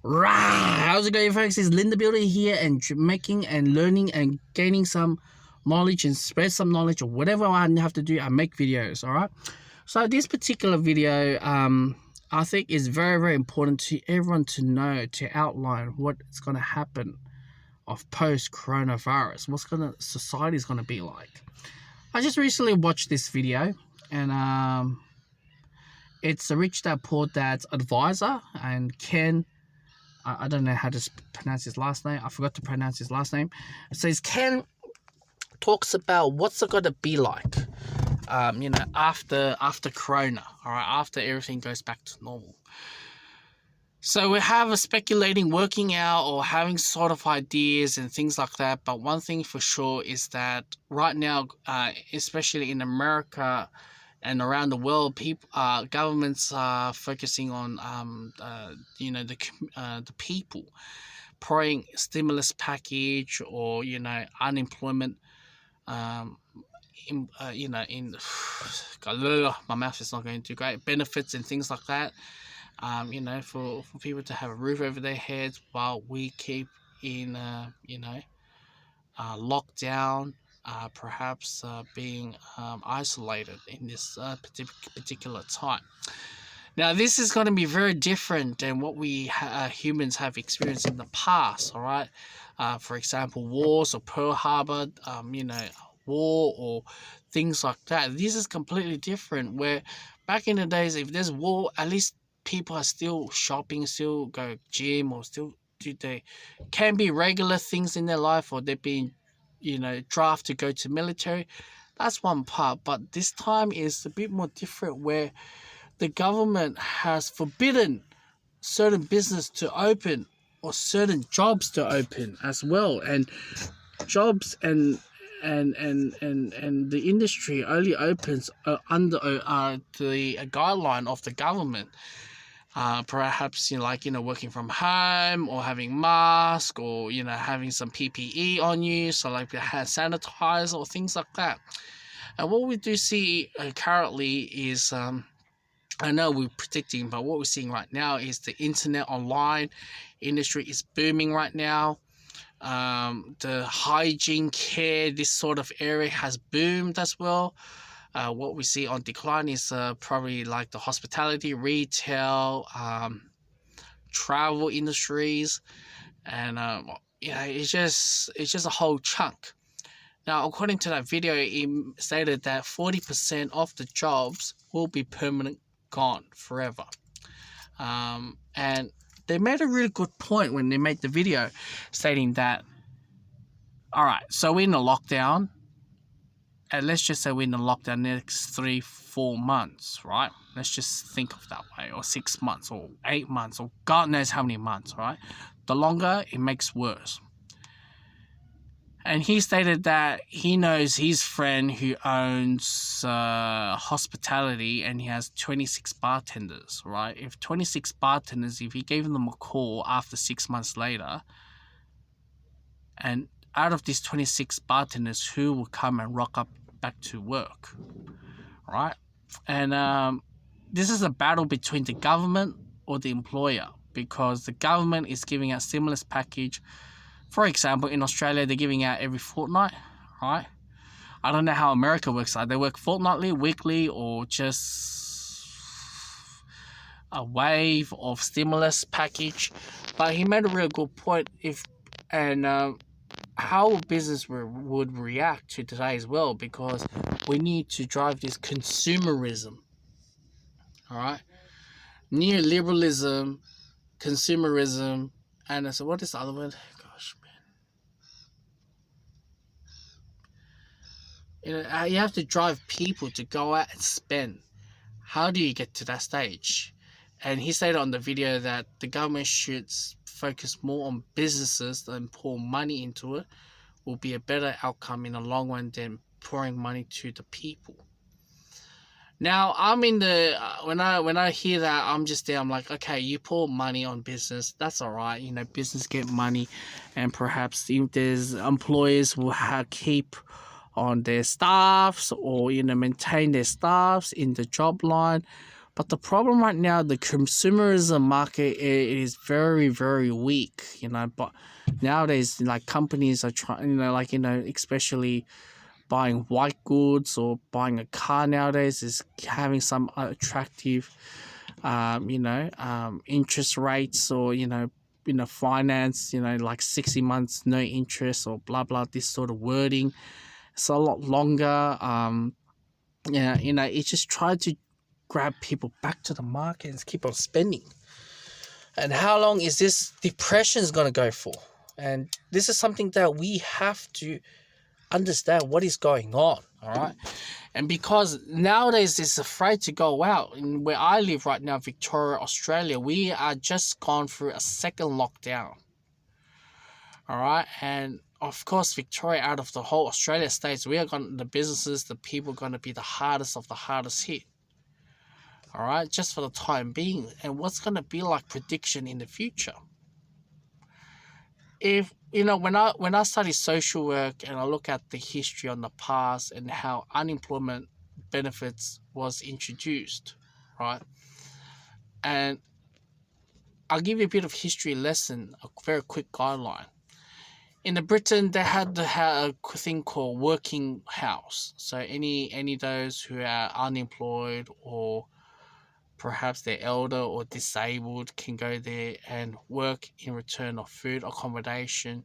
Right, how's it going, folks? It's Linda Builder here, and making and learning and gaining some knowledge and spread some knowledge or whatever I have to do. I make videos, all right. So this particular video, I think is very important to everyone to know, to outline what's going to happen of post coronavirus. What's society is gonna be like. I just recently watched this video, and it's a Rich Dad Poor Dad's advisor, and Ken. I don't know how to pronounce his last name. I forgot to pronounce his last name. It says Ken talks about what's it going to be like, after Corona, all right, after everything goes back to normal. So we have a speculating, working out, or having sort of ideas and things like that. But one thing for sure is that right now, especially in America and around the world, people, governments are focusing on, the people, pouring stimulus package or unemployment, my mouth is not going too great, benefits and things like that. For people to have a roof over their heads while we keep in, lockdown, perhaps being isolated in this particular time. Now, this is going to be very different than what we humans have experienced in the past, all right? For example, wars or Pearl Harbor, war or things like that. This is completely different, where back in the days, if there's war, at least people are still shopping, still go gym, or still can be regular things in their life, or they're being, drafted to go to military. That's one part. But this time is a bit more different, where the government has forbidden certain business to open or certain jobs to open as well, and jobs and the industry only opens under the guideline of the government. Perhaps working from home, or having mask, or having some PPE on you, so like the hand sanitizer or things like that. And what we do see currently is, I know we're predicting, but what we're seeing right now is the internet online industry is booming right now. The hygiene care, this sort of area has boomed as well. What we see on decline is probably like the hospitality, retail, travel industries, and it's just a whole chunk. Now, according to that video, it stated that 40% of the jobs will be permanent gone forever. And they made a really good point when they made the video, stating that, all right, so we're in a lockdown, and let's just say we're in a lockdown next 3-4 months, right? Let's just think of that way, or 6 months, or 8 months, or God knows how many months, right? The longer, it makes worse. And he stated that he knows his friend who owns hospitality, and he has 26 bartenders, right? If 26 bartenders, if he gave them a call after 6 months later, and out of these 26 bartenders, who will come and rock up back to work, right? And this is a battle between the government or the employer, because the government is giving out stimulus package. For example, in Australia, they're giving out every fortnight, right? I don't know how America works. Like, they work fortnightly, weekly, or just a wave of stimulus package. But he made a real good point. How business would react to today as well, because we need to drive this consumerism, all right? Neoliberalism, consumerism, and so what is the other word? Gosh, man. You have to drive people to go out and spend. How do you get to that stage? And he said on the video that the government should focus more on businesses and pour money into it, will be a better outcome in the long run than pouring money to the people. Now, I'm in the when I hear that, I'm just there. I'm like, okay, you pour money on business, that's all right. Business get money, and perhaps if there's employers will keep on their staffs, or maintain their staffs in the job line. But the problem right now, the consumerism market is very, very weak, but nowadays, like, companies are trying, especially buying white goods or buying a car nowadays is having some attractive, interest rates, or, finance, like 60 months, no interest, or blah, blah, this sort of wording. It's a lot longer. Yeah, it just tried to grab people back to the market and keep on spending. And how long is this depression going to go for? And this is something that we have to understand what is going on, all right? And because nowadays it's afraid to go out, and where I live right now, Victoria, Australia, we are just gone through a second lockdown, all right? And of course, Victoria, out of the whole Australia states, the businesses, the people, going to be the hardest of the hardest hit, all right, just for the time being. And what's going to be like prediction in the future? If when I study social work and I look at the history on the past and how unemployment benefits was introduced, right? And I'll give you a bit of history lesson, a very quick guideline. In the Britain, they had a thing called working house. So any those who are unemployed, or perhaps they're elder or disabled, can go there and work in return of food, accommodation,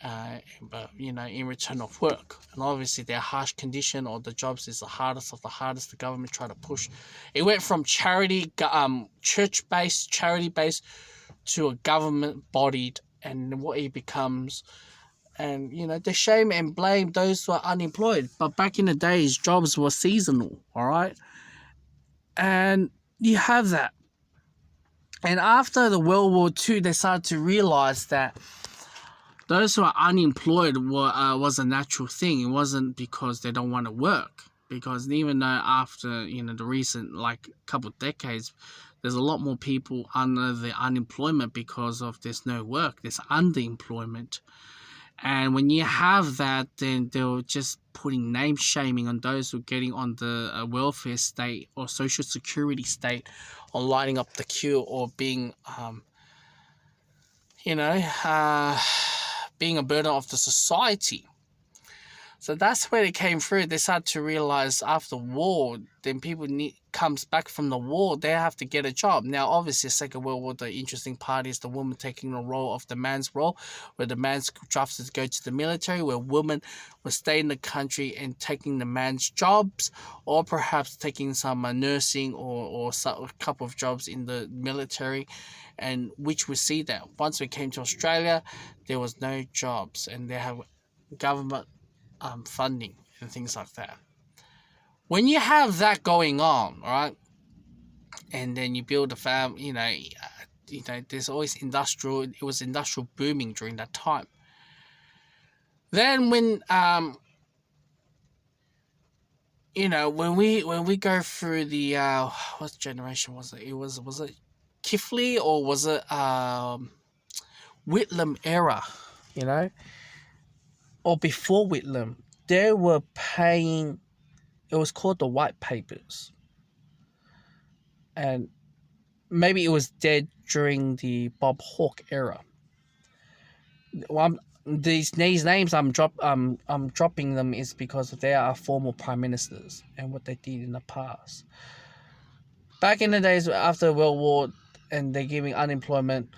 but in return of work. And obviously their harsh condition or the jobs is the hardest of the hardest. The government tried to push. It went from church-based, charity-based, to a government-bodied, and what it becomes. And they shame and blame those who are unemployed. But back in the days, jobs were seasonal, all right? And you have that. And after the World War II, they started to realize that those who are unemployed was a natural thing. It wasn't because they don't want to work. Because even though after the recent couple of decades, there's a lot more people under the unemployment because of there's no work, there's underemployment. And when you have that, then they're just putting name shaming on those who are getting on the welfare state or social security state, or lining up the queue, or being being a burden of the society. So that's where they came through. They started to realize after war, then people comes back from the war, they have to get a job. Now, obviously, Second World War, the interesting part is the woman taking the role of the man's role, where the man's drafted to go to the military, where women would stay in the country and taking the man's jobs, or perhaps taking some nursing or a couple of jobs in the military. And which we see that once we came to Australia, there was no jobs, and they have government funding and things like that. When you have that going on, right, and then you build a family, there's always industrial. It was industrial booming during that time. Then when when we go through the what generation was it? Was it Kifley, or was it Whitlam era? Or before Whitlam, they were paying. It was called the White Papers, and maybe it was dead during the Bob Hawke era. Well, these names I'm dropping them is because they are former prime ministers and what they did in the past. Back in the days after World War, and they're giving unemployment,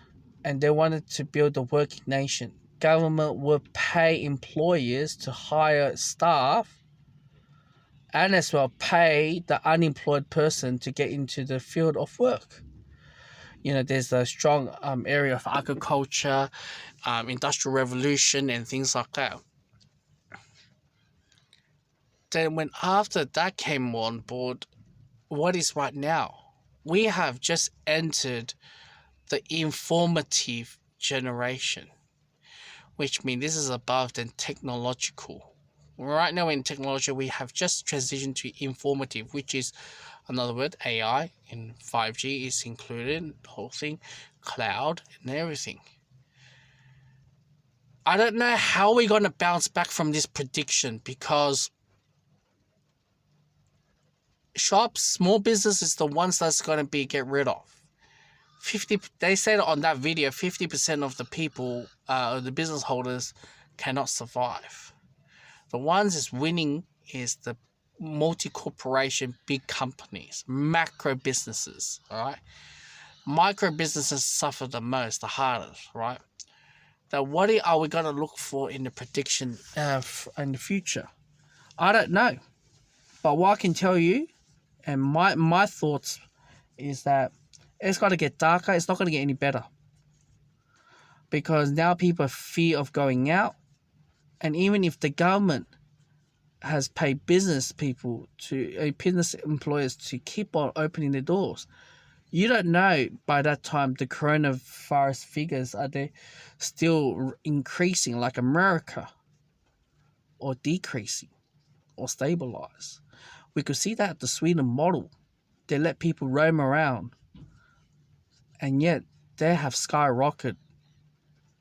and they wanted to build a working nation. Government would pay employers to hire staff, and as well pay the unemployed person to get into the field of work. There's a strong area of agriculture, industrial revolution, and things like that. Then when after that came on board, what is right now? We have just entered the informative generation, which means this is above the technological. Right now in technology, we have just transitioned to informative, which is another word, AI, and 5G is included, the whole thing, cloud, and everything. I don't know how we're going to bounce back from this prediction, because shops, small business is the ones that's going to be get rid of. They said on that video, 50% of the people, the business holders, cannot survive. The ones is winning is the multi-corporation big companies, macro businesses, all right? Micro businesses suffer the most, the hardest, right? Now, what are we going to look for in the prediction in the future? I don't know. But what I can tell you, and my thoughts, is that it's going to get darker. It's not going to get any better. Because now people fear of going out. And even if the government has paid business employers to keep on opening their doors, you don't know by that time the coronavirus figures, are they still increasing like America, or decreasing, or stabilize. We could see that the Sweden model. They let people roam around, and yet they have skyrocketed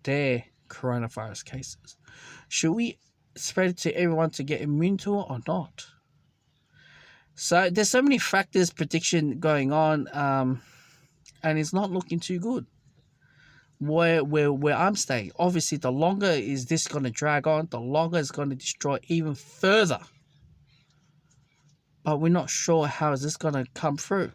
their coronavirus cases. Should we spread it to everyone to get immune to it or not? So there's so many factors, prediction going on, and it's not looking too good. Where I'm staying, obviously, the longer is this going to drag on, the longer it's going to destroy even further. But we're not sure how is this going to come through.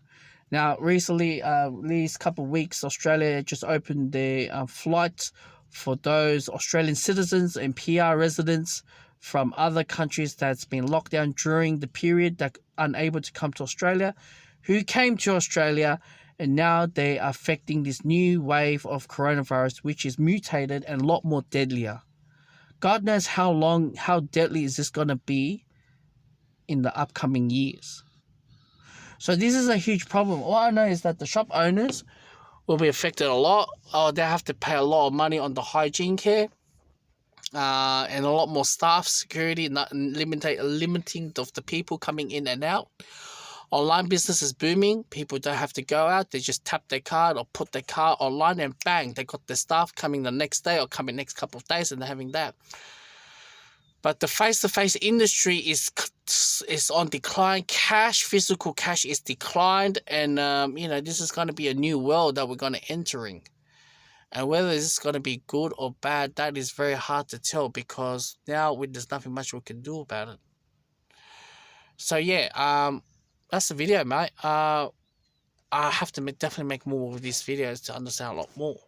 Now, recently, these couple of weeks, Australia just opened their flights for those Australian citizens and PR residents from other countries that's been locked down during the period that unable to come to Australia, who came to Australia, and now they are affecting this new wave of coronavirus, which is mutated and a lot more deadlier. God knows how deadly is this going to be in the upcoming years. So this is a huge problem. All I know is that the shop owners will be affected a lot. They have to pay a lot of money on the hygiene care, and a lot more staff, security, limiting of the people coming in and out. Online business is booming. People don't have to go out. They just tap their card or put their card online, and bang, they got their staff coming the next day or coming next couple of days, and they're having that. But the face-to-face industry is on decline. Physical cash is declined, and this is going to be a new world that we're going to entering. And whether this is going to be good or bad, that is very hard to tell, because now there's nothing much we can do about it. So yeah, that's the video, mate. I have to definitely make more of these videos to understand a lot more.